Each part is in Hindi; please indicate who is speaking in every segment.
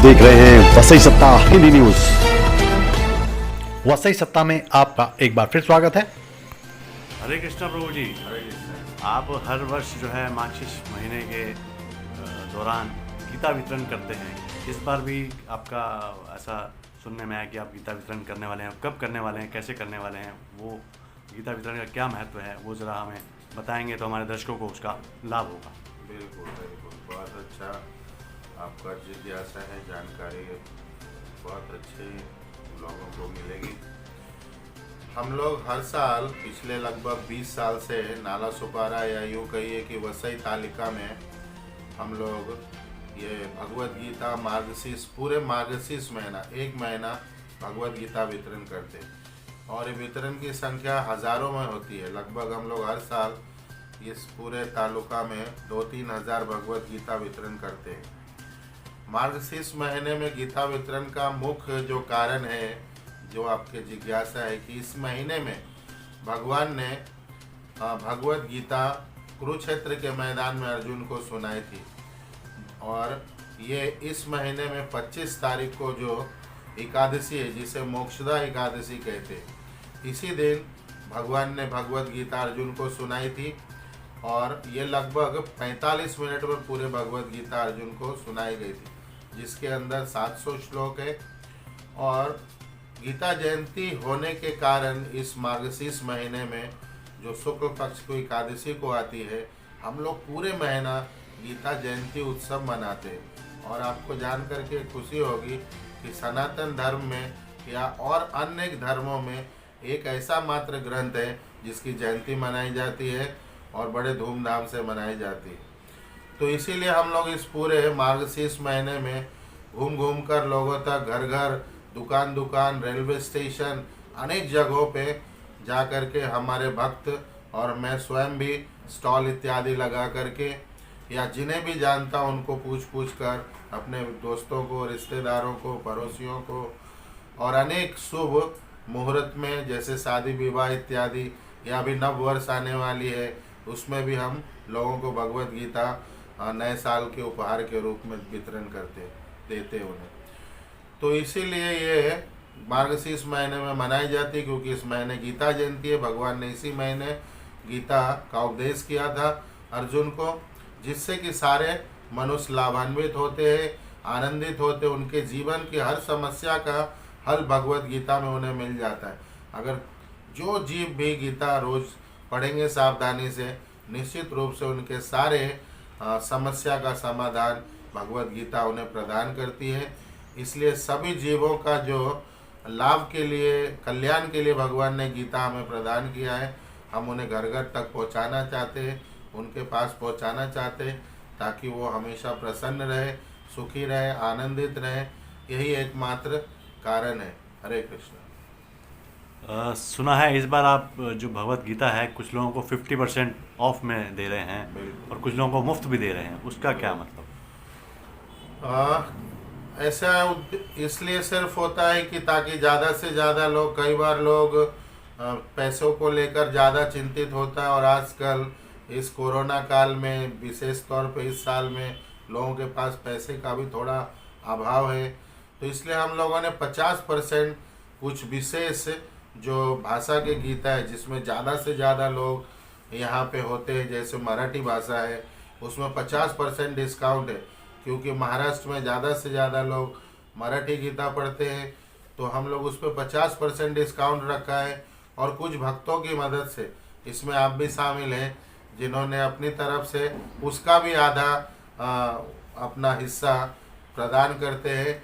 Speaker 1: देख रहे हैं वसई सत्ता हिंदी न्यूज।
Speaker 2: वसई सत्ता में आपका एक बार फिर स्वागत है।
Speaker 3: हरे कृष्णा प्रभु जी। आप हर वर्ष जो है मार्गशीर्ष महीने के दौरान गीता वितरण करते हैं। इस बार भी आपका ऐसा सुनने में आया कि आप गीता वितरण करने वाले हैं। कब करने वाले हैं, कैसे करने वाले हैं, वो गीता वितरण का क्या महत्व है, वो ज़रा हमें बताएंगे तो हमारे दर्शकों को उसका लाभ होगा।
Speaker 4: बिल्कुल बिल्कुल, बहुत अच्छा आपका जिज्ञासा है, जानकारी बहुत अच्छी लोगों को मिलेगी। हम लोग हर साल पिछले लगभग 20 साल से नाला सुपारा या यूँ कहिए कि वसई तालिका में हम लोग ये भगवत गीता मार्गशीर्ष पूरे मार्गशीर्ष महीना एक महीना भगवत गीता वितरण करते हैं और ये वितरण की संख्या हज़ारों में होती है। लगभग हम लोग हर साल इस पूरे तालुका में 2-3 हज़ार भगवत गीता वितरण करते हैं। मार्गशीर्ष महीने में गीता वितरण का मुख्य जो कारण है, जो आपके जिज्ञासा है कि इस महीने में भगवान ने भगवत गीता कुरुक्षेत्र के मैदान में अर्जुन को सुनाई थी और ये इस महीने में 25 तारीख को जो एकादशी है, जिसे मोक्षदा एकादशी कहते हैं, इसी दिन भगवान ने भगवत गीता अर्जुन को सुनाई थी और ये लगभग 45 मिनट में पूरे भगवत गीता अर्जुन को सुनाई गई थी, जिसके अंदर 700 श्लोक है। और गीता जयंती होने के कारण इस मार्गशीर्ष महीने में जो शुक्ल पक्ष को एकादशी को आती है, हम लोग पूरे महीना गीता जयंती उत्सव मनाते हैं। और आपको जान करके खुशी होगी कि सनातन धर्म में या और अन्य धर्मों में एक ऐसा मात्र ग्रंथ है जिसकी जयंती मनाई जाती है और बड़े धूमधाम से मनाई जाती है। तो इसीलिए हम लोग इस पूरे मार्गशीर्ष महीने में घूम घूम कर लोगों तक, घर घर, दुकान दुकान, रेलवे स्टेशन, अनेक जगहों पे जा कर के हमारे भक्त और मैं स्वयं भी स्टॉल इत्यादि लगा करके या जिन्हें भी जानता उनको पूछ कर अपने दोस्तों को, रिश्तेदारों को, पड़ोसियों को और अनेक शुभ मुहूर्त में जैसे शादी विवाह इत्यादि या अभी नव वर्ष आने वाली है, उसमें भी हम लोगों को भगवत गीता नए साल के उपहार के रूप में वितरण देते उन्हें। तो इसीलिए ये मार्गशीर्ष महीने में मनाई जाती है, क्योंकि इस महीने गीता जयंती है। भगवान ने इसी महीने गीता का उपदेश किया था अर्जुन को, जिससे कि सारे मनुष्य लाभान्वित होते हैं, आनंदित होते, उनके जीवन की हर समस्या का हल भगवत गीता में उन्हें मिल जाता है। अगर जो जीव भी गीता रोज पढ़ेंगे सावधानी से, निश्चित रूप से उनके सारे समस्या का समाधान भगवत गीता उन्हें प्रदान करती है। इसलिए सभी जीवों का जो लाभ के लिए, कल्याण के लिए भगवान ने गीता हमें प्रदान किया है, हम उन्हें घर घर तक पहुंचाना चाहते हैं, उनके पास पहुंचाना चाहते हैं, ताकि वो हमेशा प्रसन्न रहे, सुखी रहे, आनंदित रहे। यही एकमात्र कारण है। हरे कृष्ण।
Speaker 3: सुना है इस बार आप जो भगवत गीता है कुछ लोगों को 50% ऑफ में दे रहे हैं और कुछ लोगों को मुफ्त भी दे रहे हैं, उसका क्या मतलब?
Speaker 4: ऐसा इसलिए सिर्फ होता है कि ताकि ज़्यादा से ज़्यादा लोग, कई बार लोग पैसों को लेकर ज़्यादा चिंतित होता है और आजकल इस कोरोना काल में विशेष तौर पे इस साल में लोगों के पास पैसे का भी थोड़ा अभाव है। तो इसलिए हम लोगों ने 50% कुछ विशेष जो भाषा के गीता है, जिसमें ज़्यादा से ज़्यादा लोग यहाँ पे होते हैं, जैसे मराठी भाषा है, उसमें 50% डिस्काउंट है, क्योंकि महाराष्ट्र में ज़्यादा से ज़्यादा लोग मराठी गीता पढ़ते हैं। तो हम लोग उस पर 50% डिस्काउंट रखा है और कुछ भक्तों की मदद से, इसमें आप भी शामिल हैं, जिन्होंने अपनी तरफ से उसका भी आधा अपना हिस्सा प्रदान करते हैं।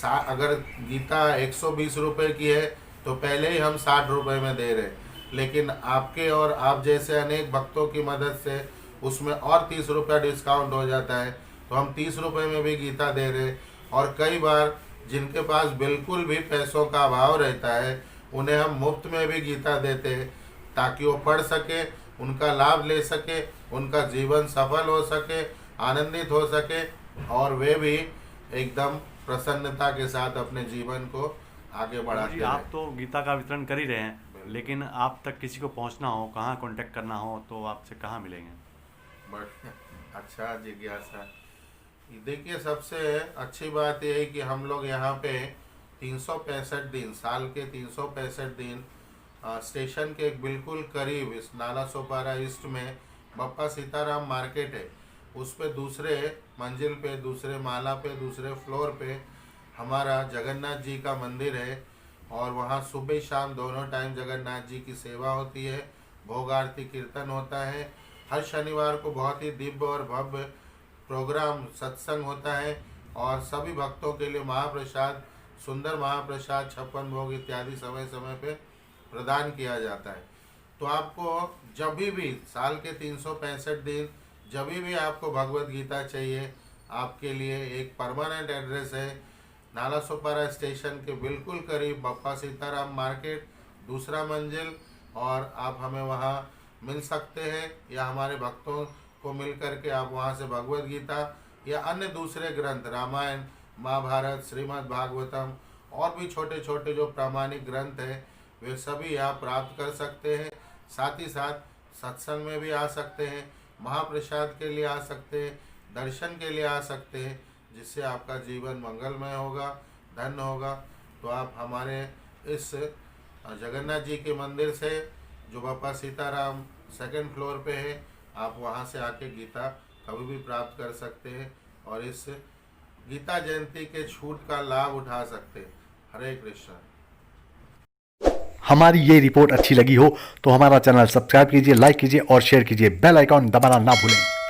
Speaker 4: अगर गीता 120 रुपये की है तो पहले ही हम 60 रुपये में दे रहे हैं, लेकिन आपके और आप जैसे अनेक भक्तों की मदद से उसमें और 30 रुपया डिस्काउंट हो जाता है, तो हम 30 रुपये में भी गीता दे रहे हैं। और कई बार जिनके पास बिल्कुल भी पैसों का अभाव रहता है, उन्हें हम मुफ्त में भी गीता देते हैं, ताकि वो पढ़ सके, उनका लाभ ले सके, उनका जीवन सफल हो सके, आनंदित हो सके और वे भी एकदम प्रसन्नता के साथ अपने जीवन को आगे बढ़ाते हैं।
Speaker 3: आप तो गीता का वितरण कर ही रहे हैं, लेकिन आप तक किसी को पहुंचना हो, कहाँ कांटेक्ट करना हो, तो आपसे कहाँ मिलेंगे?
Speaker 4: अच्छा जिज्ञासा। देखिए, सबसे अच्छी बात यह है कि हम लोग यहाँ पे 365 दिन, साल के 365 दिन स्टेशन के बिल्कुल करीब इस नाला सोपारा ईस्ट में बप्पा सीताराम मार्केट है, उस पे दूसरे मंजिल पे, दूसरे माला पे, दूसरे फ्लोर पे हमारा जगन्नाथ जी का मंदिर है। और वहाँ सुबह शाम दोनों टाइम जगन्नाथ जी की सेवा होती है, भोग आरती कीर्तन होता है। हर शनिवार को बहुत ही दिव्य और भव्य प्रोग्राम सत्संग होता है और सभी भक्तों के लिए महाप्रसाद, सुंदर महाप्रसाद, 56 भोग इत्यादि समय समय पे प्रदान किया जाता है। तो आपको जब भी साल के 365 दिन जब भी आपको भगवत गीता चाहिए, आपके लिए एक परमानेंट एड्रेस है नाला सोपारा स्टेशन के बिल्कुल करीब बप्पा सीताराम मार्केट, दूसरा मंजिल। और आप हमें वहाँ मिल सकते हैं या हमारे भक्तों को मिल करके आप वहाँ से भगवत गीता या अन्य दूसरे ग्रंथ, रामायण, महाभारत, श्रीमद् भागवतम और भी छोटे छोटे जो प्रामाणिक ग्रंथ हैं वे सभी आप प्राप्त कर सकते हैं। साथ ही साथ सत्संग में भी आ सकते हैं, महाप्रसाद के लिए आ सकते हैं, दर्शन के लिए आ सकते हैं, जिससे आपका जीवन मंगलमय होगा, धन्य होगा। तो आप हमारे इस जगन्नाथ जी के मंदिर से जो बप्पा सीताराम सेकंड फ्लोर पे है, आप वहाँ से आके गीता कभी भी प्राप्त कर सकते हैं और इस गीता जयंती के छूट का लाभ उठा सकते हैं। हरे कृष्ण।
Speaker 2: हमारी ये रिपोर्ट अच्छी लगी हो तो हमारा चैनल सब्सक्राइब कीजिए, लाइक कीजिए और शेयर कीजिए। बेल आइकॉन दबाना ना भूलें।